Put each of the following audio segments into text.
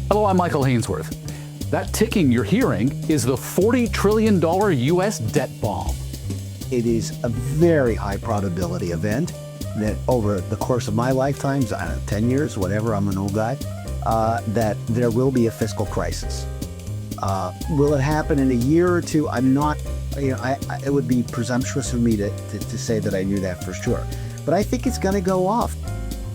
Hello, I'm Michael Hainsworth. That ticking you're hearing is the $40 trillion U.S. debt bomb. It is a very high probability event that over the course of my lifetimes, I don't know, 10 years, whatever, I'm an old guy, that there will be a fiscal crisis. Will it happen in a year or two? I'm not, it would be presumptuous of me to say that I knew that for sure. But I think it's going to go off.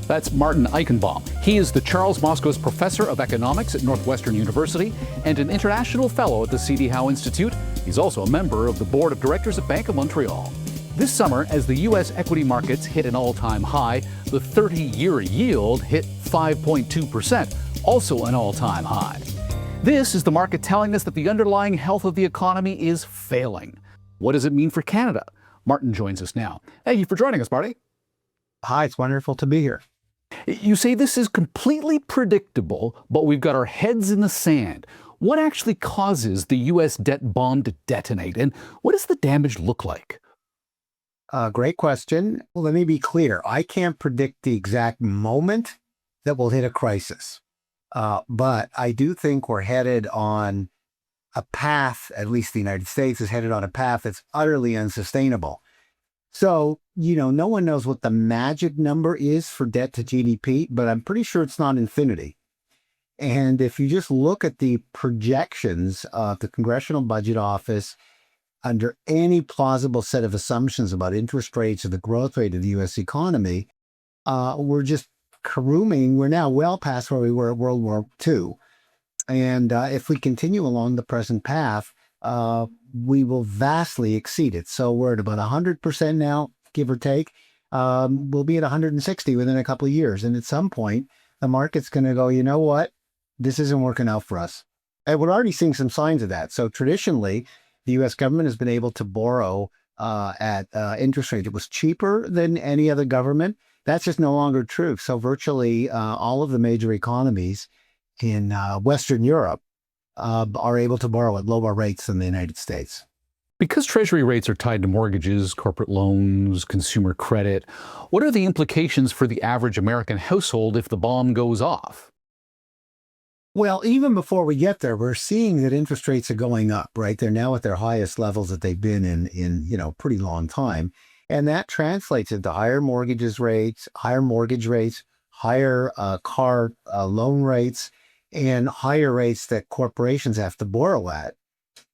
That's Martin Eichenbaum. He is the Charles Moskos Professor of Economics at Northwestern University and an international fellow at the Howe Institute. He's also a member of the board of directors at Bank of Montreal. This summer, as the U.S. equity markets hit an all-time high, the 30-year yield hit 5.2%, also an all-time high. This is the market telling us that the underlying health of the economy is failing. What does it mean for Canada? Martin joins us now. Thank you for joining us, Marty. Hi, it's wonderful to be here. You say this is completely predictable, but we've got our heads in the sand. What actually causes the U.S. debt bomb to detonate, and what does the damage look like? Great question. Well, let me be clear. I can't predict the exact moment that we'll hit a crisis. But I do think we're headed on a path, at least the United States is headed on a path that's utterly unsustainable. So, no one knows what the magic number is for debt to GDP, but I'm pretty sure it's not infinity. And if you just look at the projections of the Congressional Budget Office under any plausible set of assumptions about interest rates or the growth rate of the U.S. economy, we're just caroming. We're now well past where we were at World War II. And if we continue along the present path, we will vastly exceed it. So we're at about 100% now, give or take. We'll be at 160 within a couple of years. And at some point, the market's going to go, you know what? This isn't working out for us. And we're already seeing some signs of that. So traditionally, the U.S. government has been able to borrow at interest rate that was cheaper than any other government. That's just no longer true. So virtually all of the major economies in Western Europe are able to borrow at lower rates than the United States. Because Treasury rates are tied to mortgages, corporate loans, consumer credit, what are the implications for the average American household if the bomb goes off? Well, even before we get there, we're seeing that interest rates are going up, right? They're now at their highest levels that they've been in a pretty long time. And that translates into higher mortgage rates, higher car loan rates, and higher rates that corporations have to borrow at.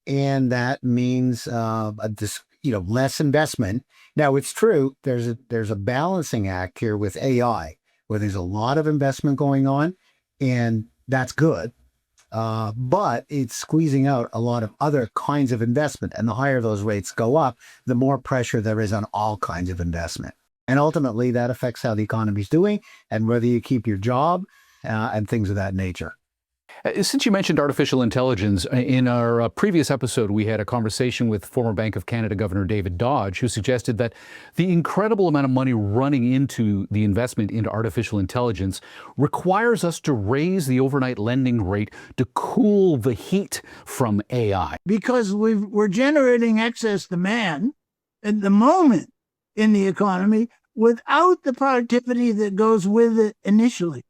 And that means less investment. Now, it's true, there's a balancing act here with AI, where there's a lot of investment going on, and that's good. But it's squeezing out a lot of other kinds of investment. And the higher those rates go up, the more pressure there is on all kinds of investment. And ultimately, that affects how the economy's doing and whether you keep your job and things of that nature. Since you mentioned artificial intelligence, in our previous episode, we had a conversation with former Bank of Canada Governor David Dodge, who suggested that the incredible amount of money running into the investment into artificial intelligence requires us to raise the overnight lending rate to cool the heat from AI. Because we're generating excess demand at the moment in the economy without the productivity that goes with it initially.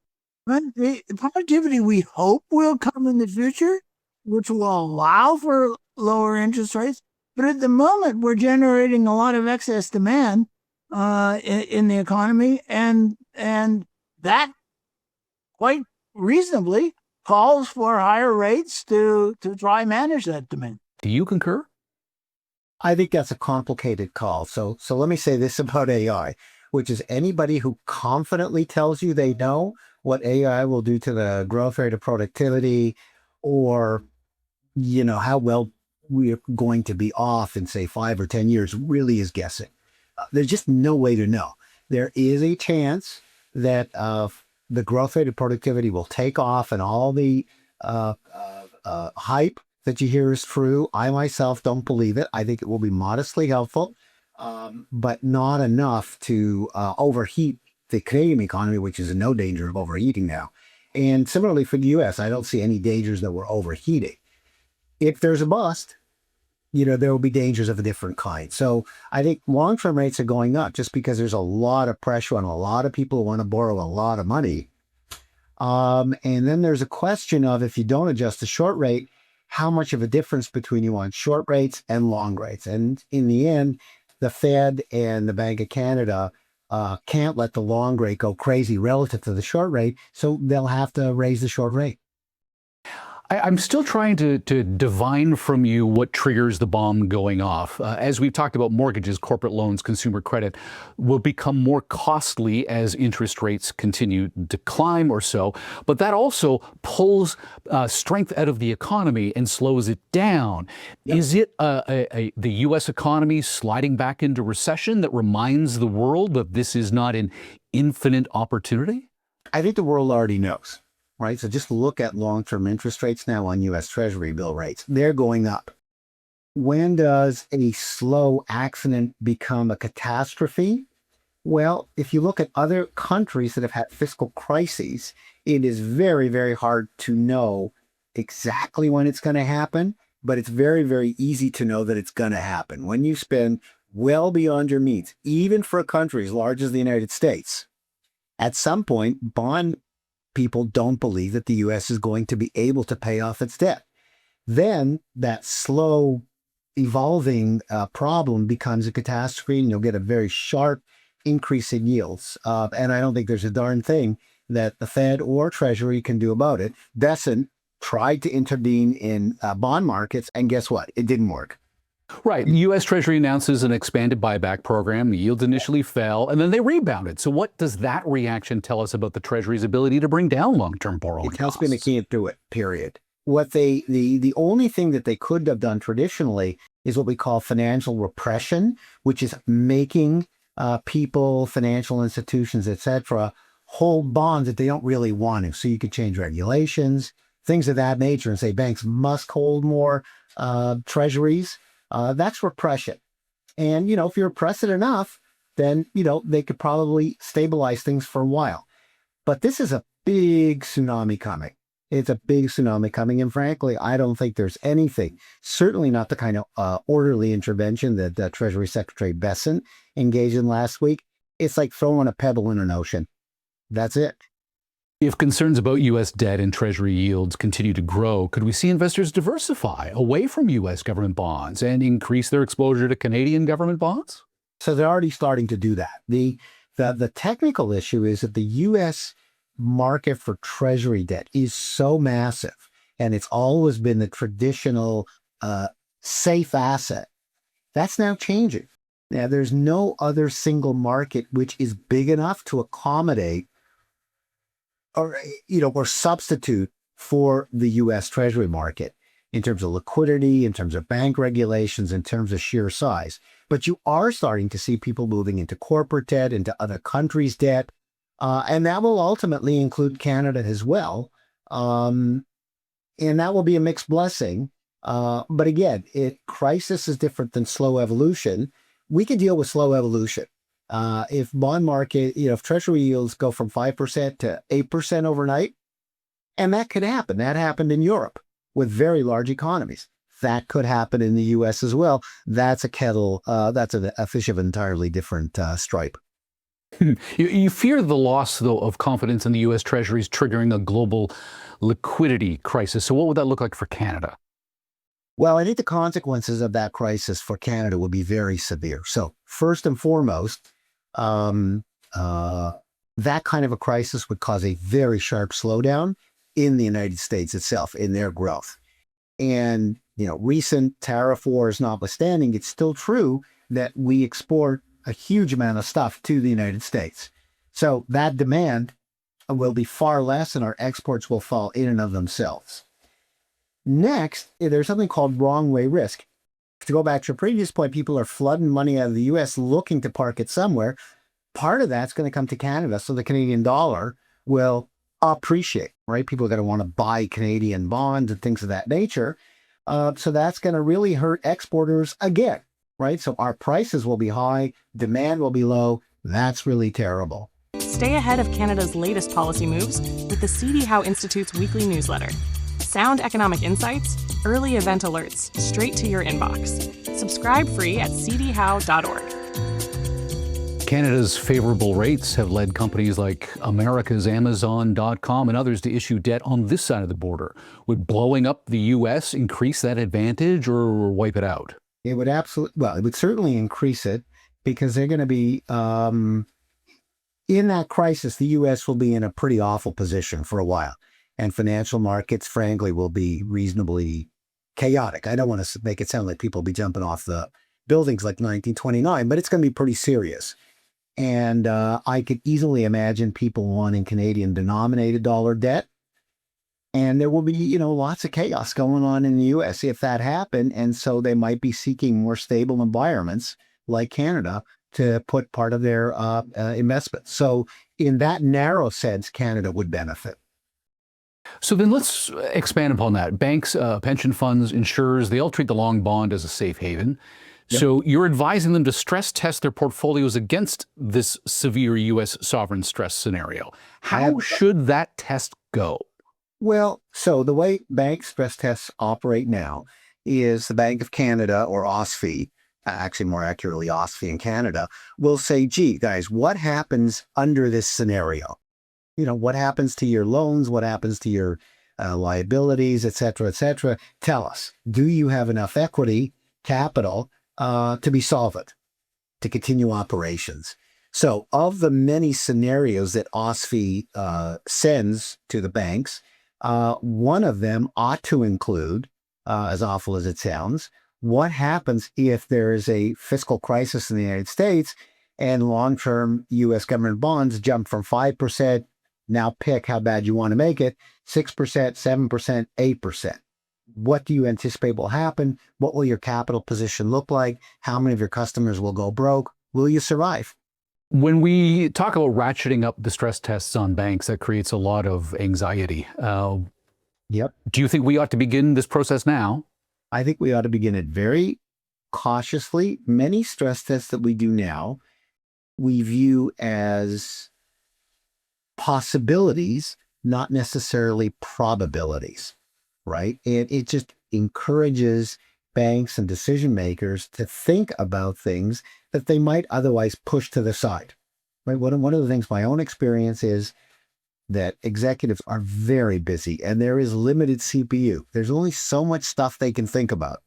But the productivity we hope will come in the future, which will allow for lower interest rates. But at the moment, we're generating a lot of excess demand in the economy, and that quite reasonably calls for higher rates to try and manage that demand. Do you concur? I think that's a complicated call. So let me say this about AI, which is anybody who confidently tells you they know what AI will do to the growth rate of productivity, or, how well we're going to be off in, say, 5 or 10 years, really is guessing. There's just no way to know. There is a chance that the growth rate of productivity will take off, and all the hype that you hear is true. I myself don't believe it. I think it will be modestly helpful, but not enough to overheat the Canadian economy, which is in no danger of overheating now. And similarly for the U.S., I don't see any dangers that we're overheating. If there's a bust, there will be dangers of a different kind. So I think long-term rates are going up just because there's a lot of pressure on a lot of people who want to borrow a lot of money. And then there's a question of, if you don't adjust the short rate, how much of a difference between you want short rates and long rates. And in the end, the Fed and the Bank of Canada can't let the long rate go crazy relative to the short rate, so they'll have to raise the short rate. I'm still trying to divine from you what triggers the bomb going off. As we've talked about, mortgages, corporate loans, consumer credit will become more costly as interest rates continue to climb or so. But that also pulls strength out of the economy and slows it down. Yep. Is it the U.S. economy sliding back into recession that reminds the world that this is not an infinite opportunity? I think the world already knows. Right? So just look at long-term interest rates now on U.S. Treasury bill rates. They're going up. When does a slow accident become a catastrophe? Well, if you look at other countries that have had fiscal crises, it is very, very hard to know exactly when it's going to happen, but it's very, very easy to know that it's going to happen. When you spend well beyond your means, even for a country as large as the United States, at some point, bond people don't believe that the U.S. is going to be able to pay off its debt. Then that slow evolving problem becomes a catastrophe, and you'll get a very sharp increase in yields. And I don't think there's a darn thing that the Fed or Treasury can do about it. Besson tried to intervene in bond markets, and guess what? It didn't work. Right. The U.S. Treasury announces an expanded buyback program. The yields initially fell, and then they rebounded. So what does that reaction tell us about the Treasury's ability to bring down long-term borrowing costs? It tells me they can't do it, period. What the only thing that they could have done traditionally is what we call financial repression, which is making people, financial institutions, etc., hold bonds that they don't really want to. So you could change regulations, things of that nature, and say banks must hold more treasuries. That's repression. And, if you repress it enough, then, they could probably stabilize things for a while. But this is a big tsunami coming. It's a big tsunami coming. And frankly, I don't think there's anything, certainly not the kind of orderly intervention that Treasury Secretary Besson engaged in last week. It's like throwing a pebble in an ocean. That's it. If concerns about U.S. debt and Treasury yields continue to grow, could we see investors diversify away from U.S. government bonds and increase their exposure to Canadian government bonds? So they're already starting to do that. The technical issue is that the U.S. market for Treasury debt is so massive, and it's always been the traditional safe asset. That's now changing. Now, there's no other single market which is big enough to accommodate or substitute for the U.S. Treasury market in terms of liquidity, in terms of bank regulations, in terms of sheer size. But you are starting to see people moving into corporate debt, into other countries' debt, and that will ultimately include Canada as well. And that will be a mixed blessing. But again, crisis is different than slow evolution. We can deal with slow evolution. If bond market, if Treasury yields go from 5% to 8% overnight, and that could happen. That happened in Europe with very large economies. That could happen in the U.S. as well. That's a fish of an entirely different stripe. You fear the loss, though, of confidence in the U.S. Treasuries triggering a global liquidity crisis. So what would that look like for Canada? Well, I think the consequences of that crisis for Canada would be very severe. So first and foremost, that kind of a crisis would cause a very sharp slowdown in the United States itself, in their growth. And, recent tariff wars notwithstanding, it's still true that we export a huge amount of stuff to the United States. So that demand will be far less, and our exports will fall in and of themselves. Next, there's something called wrong way risk. To go back to your previous point, people are flooding money out of the U.S. looking to park it somewhere. Part of that's going to come to Canada, so the Canadian dollar will appreciate, right? People are going to want to buy Canadian bonds and things of that nature. So that's going to really hurt exporters again, right? So our prices will be high, demand will be low. That's really terrible. Stay ahead of Canada's latest policy moves with the Howe Institute's weekly newsletter. Sound economic insights, early event alerts, straight to your inbox. Subscribe free at cdhowe.org. Canada's favorable rates have led companies like America's Amazon.com and others to issue debt on this side of the border. Would blowing up the U.S. increase that advantage or wipe it out? It would it would certainly increase it because they're going to be, in that crisis, the U.S. will be in a pretty awful position for a while. And financial markets, frankly, will be reasonably chaotic. I don't want to make it sound like people will be jumping off the buildings like 1929, but it's going to be pretty serious. And I could easily imagine people wanting Canadian denominated dollar debt. And there will be, lots of chaos going on in the U.S. if that happened. And so they might be seeking more stable environments like Canada to put part of their investments. So in that narrow sense, Canada would benefit. So then let's expand upon that. Banks, pension funds, insurers, they all treat the long bond as a safe haven. Yep. So you're advising them to stress test their portfolios against this severe U.S. sovereign stress scenario. How should that test go? Well, so the way bank stress tests operate now is the Bank of Canada, or OSFI, actually more accurately OSFI in Canada, will say, gee, guys, what happens under this scenario? What happens to your loans? What happens to your liabilities, et cetera, et cetera? Tell us, do you have enough equity, capital, to be solvent, to continue operations? So of the many scenarios that OSFI sends to the banks, one of them ought to include, as awful as it sounds, what happens if there is a fiscal crisis in the United States and long-term U.S. government bonds jump from 5%, now pick how bad you want to make it, 6%, 7%, 8%. What do you anticipate will happen? What will your capital position look like? How many of your customers will go broke? Will you survive? When we talk about ratcheting up the stress tests on banks, that creates a lot of anxiety. Yep. Do you think we ought to begin this process now? I think we ought to begin it very cautiously. Many stress tests that we do now, we view as possibilities, not necessarily probabilities, right? And it just encourages banks and decision makers to think about things that they might otherwise push to the side, right? One of the things, my own experience is that executives are very busy and there is limited CPU. There's only so much stuff they can think about.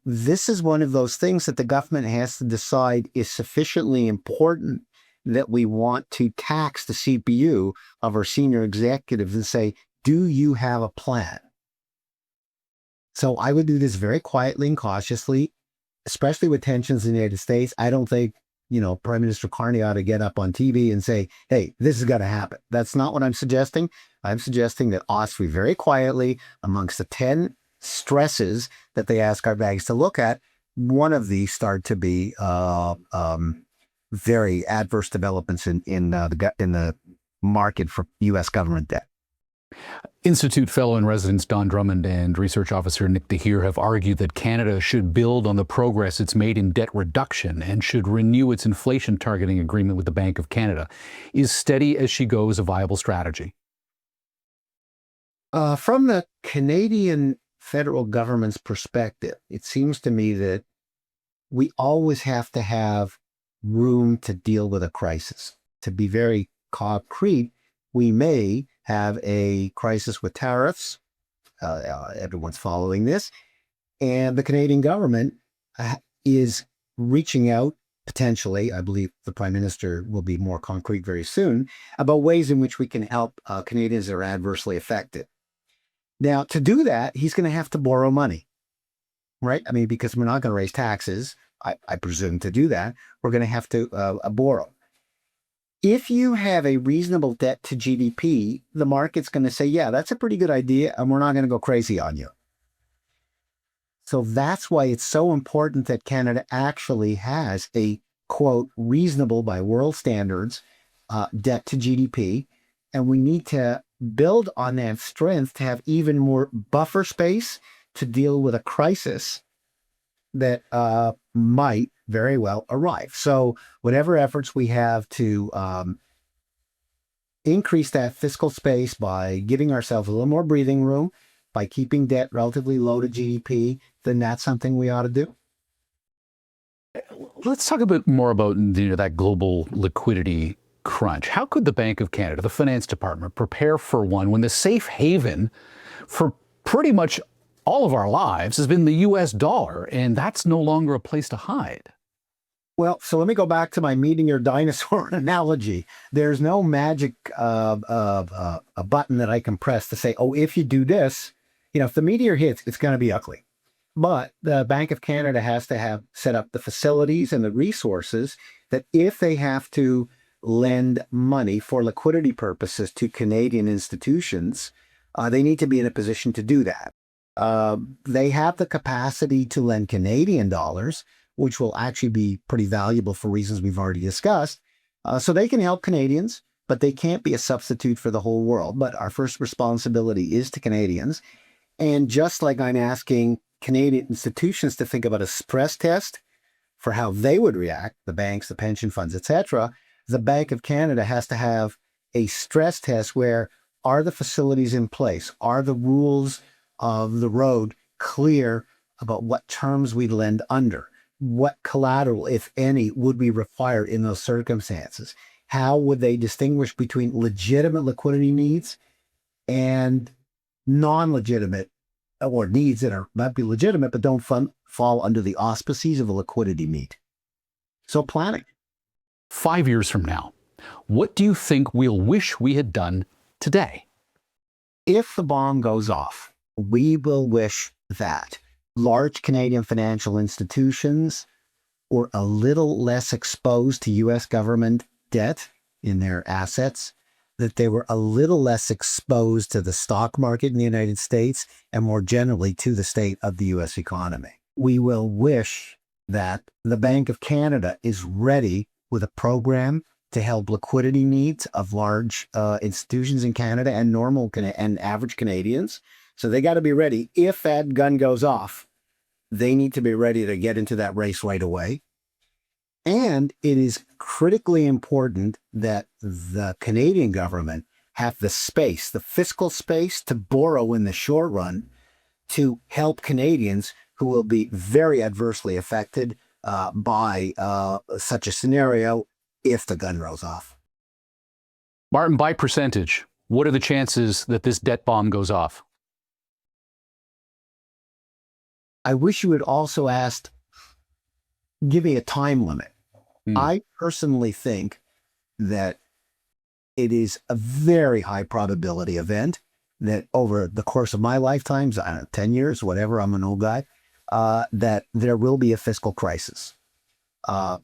This is one of those things that the government has to decide is sufficiently important that we want to tax the CPU of our senior executives and say, do you have a plan? So I would do this very quietly and cautiously, especially with tensions in the United States. I don't think, Prime Minister Carney ought to get up on TV and say, hey, this is going to happen. That's not what I'm suggesting. I'm suggesting that OSFI very quietly, amongst the 10 stresses that they ask our banks to look at, one of these start to be very adverse developments in the market for U.S. government debt. Institute Fellow in Residence Don Drummond and Research Officer Nick DeHeer have argued that Canada should build on the progress it's made in debt reduction and should renew its inflation targeting agreement with the Bank of Canada. Is steady as she goes a viable strategy? From the Canadian federal government's perspective, it seems to me that we always have to have room to deal with a crisis. To be very concrete, we may have a crisis with tariffs. Everyone's following this. And the Canadian government is reaching out, potentially, I believe the Prime Minister will be more concrete very soon, about ways in which we can help Canadians that are adversely affected. Now, to do that, he's going to have to borrow money, right? I mean, because we're not going to raise taxes, I presume, to do that. We're going to have to borrow. If you have a reasonable debt to GDP, the market's going to say, yeah, that's a pretty good idea, and we're not going to go crazy on you. So that's why it's so important that Canada actually has a, quote, reasonable by world standards debt to GDP. And we need to build on that strength to have even more buffer space to deal with a crisis that might very well arrive. So whatever efforts we have to increase that fiscal space by giving ourselves a little more breathing room, by keeping debt relatively low to GDP, then that's something we ought to do. Let's talk a bit more about that global liquidity crunch. How could the Bank of Canada, the Finance Department, prepare for one when the safe haven for pretty much all of our lives has been the US dollar, and that's no longer a place to hide? Well, so let me go back to my meteor dinosaur analogy. There's no magic a button that I can press to say, oh, if you do this, if the meteor hits, it's going to be ugly. But the Bank of Canada has to have set up the facilities and the resources that if they have to lend money for liquidity purposes to Canadian institutions, they need to be in a position to do that. They have the capacity to lend Canadian dollars, which will actually be pretty valuable for reasons we've already discussed. So they can help Canadians, but they can't be a substitute for the whole world. But our first responsibility is to Canadians. And just like I'm asking Canadian institutions to think about a stress test for how they would react, the banks, the pension funds, etc., the Bank of Canada has to have a stress test where are the facilities in place? Are the rules of the road clear about what terms we lend under? What collateral, if any, would be required in those circumstances? How would they distinguish between legitimate liquidity needs and non-legitimate, or needs that might be legitimate but don't fall under the auspices of a liquidity need? So planning. 5 years from now, what do you think we'll wish we had done today? If the bomb goes off, we will wish that large Canadian financial institutions were a little less exposed to U.S. government debt in their assets, that they were a little less exposed to the stock market in the United States and more generally to the state of the U.S. economy. We will wish that the Bank of Canada is ready with a program to help liquidity needs of large institutions in Canada and normal and average Canadians. So they got to be ready. If that gun goes off, they need to be ready to get into that race right away. And it is critically important that the Canadian government have the space, the fiscal space to borrow in the short run to help Canadians who will be very adversely affected by such a scenario if the gun goes off. Martin, by percentage, what are the chances that this debt bomb goes off? I wish you had also asked, give me a time limit. I personally think that it is a very high probability event that over the course of my lifetimes, I don't know, 10 years, whatever, I'm an old guy, that there will be a fiscal crisis.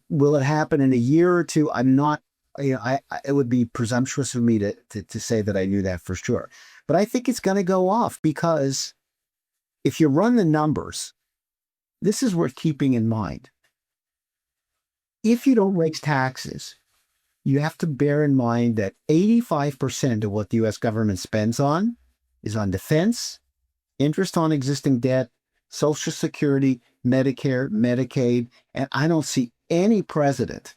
Will it happen in a year or two? I'm not, it would be presumptuous of me to say that I knew that for sure. But I think it's going to go off because if you run the numbers, this is worth keeping in mind. If you don't raise taxes, you have to bear in mind that 85% of what the U.S. government spends on is on defense, interest on existing debt, Social Security, Medicare, Medicaid, and I don't see any president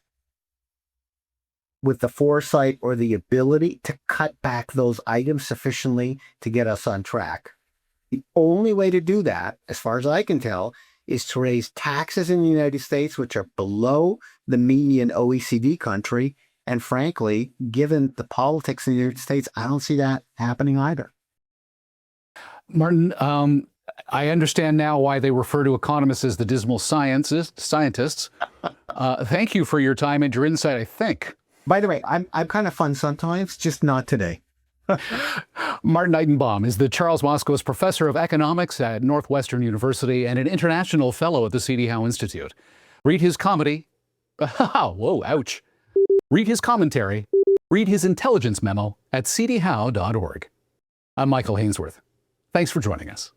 with the foresight or the ability to cut back those items sufficiently to get us on track. The only way to do that, as far as I can tell, is to raise taxes in the United States, which are below the median OECD country. And frankly, given the politics in the United States, I don't see that happening either. Martin, I understand now why they refer to economists as the dismal scientists. Thank you for your time and your insight, I think. By the way, I'm kind of fun sometimes, just not today. Martin Eichenbaum is the Charles Moskos Professor of Economics at Northwestern University and an international fellow at the C.D. Howe Institute. Read his comedy. Whoa, ouch. Read his commentary. Read his intelligence memo at cdhowe.org. I'm Michael Hainsworth. Thanks for joining us.